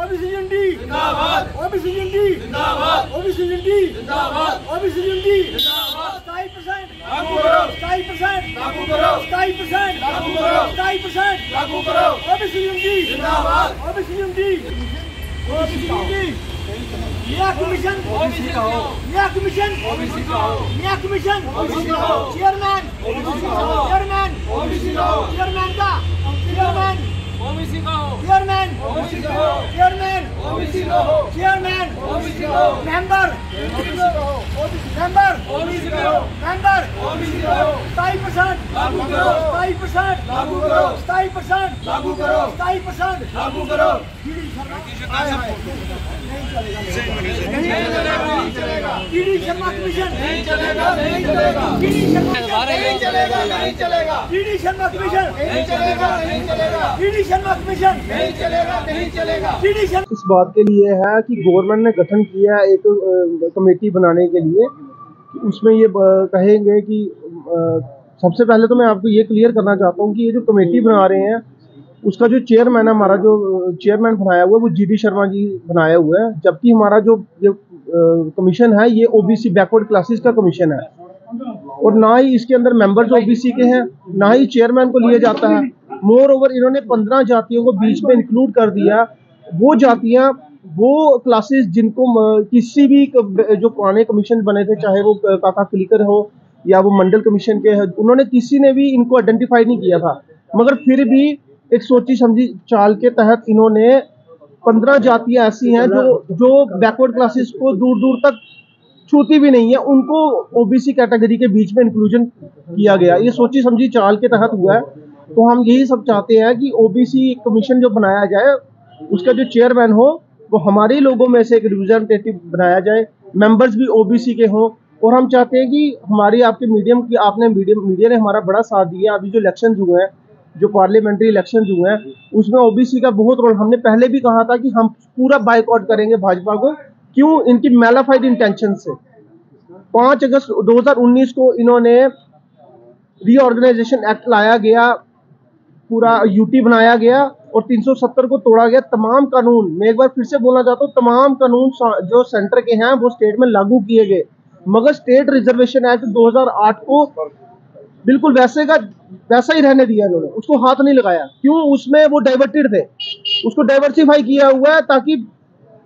OBC unity जिंदाबाद, OBC unity जिंदाबाद, OBC unity जिंदाबाद, ओबीसी यूनिटी जिंदाबाद। 27% लागू करो, 27% लागू करो, 27% लागू करो, 27% लागू करो। ओबीसी यूनिटी जिंदाबाद, ओबीसी यूनिटी, ओबीसी यूनिटी। मियां कमीशन ओबीसी का हो, मियां कमीशन ओबीसी का हो, मियां कमीशन ओबीसी का हो। चेयरमैन ओबीसी का हो, चेयरमैन ओबीसी का हो, चेयरमैन का चेयरमैन ओबीसी का हो, चेयरमैन ओबीसी का हो, चेयरमैन ओबीसी का हो, चेयरमैन ओबीसी का हो, मेंबर ओबीसी का हो, मेंबर ओबीसी का हो, मेंबर ओबीसी का हो। 27% लागू करो, 27% लागू करो, 27% लागू करो, 27% लागू करो। ईडी शर्मा कमीशन नहीं चलेगा, नहीं चलेगा, ईडी शर्मा नहीं चलेगा, नहीं चलेगा, ईडी शर्मा कमीशन नहीं चलेगा, नहीं चलेगा, ईडी शर्मा कमीशन नहीं चलेगा, नहीं चलेगा, ईडी शर्मा। इस बात के लिए है कि गवर्नमेंट ने गठन किया एक कमेटी बनाने के लिए, उसमें ये कहेंगे कि सबसे पहले तो मैं आपको ये क्लियर करना चाहता हूँ कि ये जो कमेटी बना रहे हैं उसका जो चेयरमैन है, हमारा जो चेयरमैन बनाया हुआ है वो जीडी शर्मा जी बनाया हुआ है, जबकि हमारा जो कमीशन है ये ओबीसी बैकवर्ड क्लासेस का कमीशन है और ना ही इसके अंदर मेंबर्स ओबीसी के हैं, ना ही चेयरमैन को लिया जाता है। मोर ओवर इन्होंने 15 जातियों को बीच में इंक्लूड कर दिया। वो जातियां, वो क्लासेस जिनको किसी भी जो पुराने कमीशन बने थे, चाहे वो काका क्लिकर हो या वो मंडल कमीशन के, उन्होंने किसी ने भी इनको आइडेंटिफाई नहीं किया था, मगर फिर भी एक सोची समझी चाल के तहत इन्होंने 15 जातियां ऐसी हैं जो बैकवर्ड क्लासेस को दूर दूर तक छूती भी नहीं है, उनको ओबीसी कैटेगरी के बीच में इंक्लूजन किया गया। ये सोची समझी चाल के तहत हुआ है। तो हम यही सब चाहते हैं कि ओबीसी कमीशन जो बनाया जाए उसका जो चेयरमैन हो वो हमारे लोगों में से एक रिप्रेजेंटेटिव बनाया जाए, मेंबर्स भी ओबीसी के हों। और हम चाहते हैं कि हमारी आपके मीडिया ने हमारा बड़ा साथ दिया। अभी जो इलेक्शन हुए हैं, जो पार्लियामेंट्री इलेक्शन हुए हैं, उसमें ओबीसी का बहुत रोल। हमने पहले भी कहा था कि हम पूरा बाइकआउट करेंगे भाजपा को, क्यों? इनकी मैलाफाइड इंटेंशन से। 5 अगस्त 2019 को इन्होंने रीऑर्गेनाइजेशन एक्ट लाया गया, पूरा यूटी बनाया गया और 370 को तोड़ा गया। तमाम कानून, मैं एक बार फिर से बोलना चाहता हूँ, तमाम कानून जो सेंटर के हैं वो स्टेट में लागू किए गए, मगर स्टेट रिजर्वेशन एक्ट 2008 को बिल्कुल वैसा ही रहने दिया इन्होंने, उसको हाथ नहीं लगाया। क्यों? उसमें वो डाइवर्टेड थे, उसको डाइवर्सिफाई किया हुआ है ताकि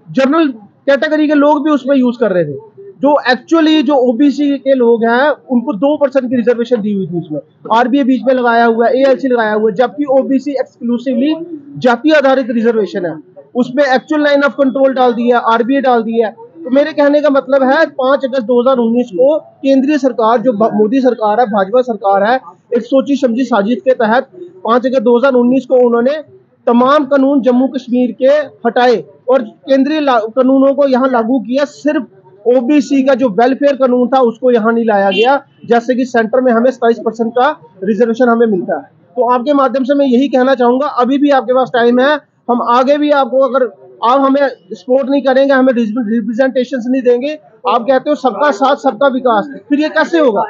जनरल कैटेगरी के लोग भी उसमें यूज कर रहे थे। जो एक्चुअली जो ओबीसी के लोग हैं उनको 2% की रिजर्वेशन दी हुई थी, उसमें आरबीए बीच में लगाया हुआ है, एएलसी लगाया हुआ है, जबकि ओबीसी एक्सक्लूसिवली जाति आधारित रिजर्वेशन है, उसमें एक्चुअल लाइन ऑफ कंट्रोल डाल दिया, आरबीए डाल दिया है। तो मेरे कहने का मतलब है 5 अगस्त 2019 को केंद्रीय सरकार, जो मोदी सरकार है, भाजपा सरकार है, एक सोची समझी साजिश के तहत 5 अगस्त 2019 को उन्होंने तमाम कानून जम्मू कश्मीर के हटाए और केंद्रीय कानूनों को यहाँ लागू किया। सिर्फ ओबीसी का जो वेलफेयर कानून था उसको यहाँ नहीं लाया गया, जैसे कि सेंटर में हमें 27% का रिजर्वेशन हमें मिलता है। तो आपके माध्यम से मैं यही कहना चाहूंगा, अभी भी आपके पास टाइम है, हम आगे भी आपको, अगर आप हमें सपोर्ट नहीं करेंगे, हमें रिप्रेजेंटेशन नहीं देंगे, आप कहते हो सबका साथ सबका विकास, फिर ये कैसे होगा?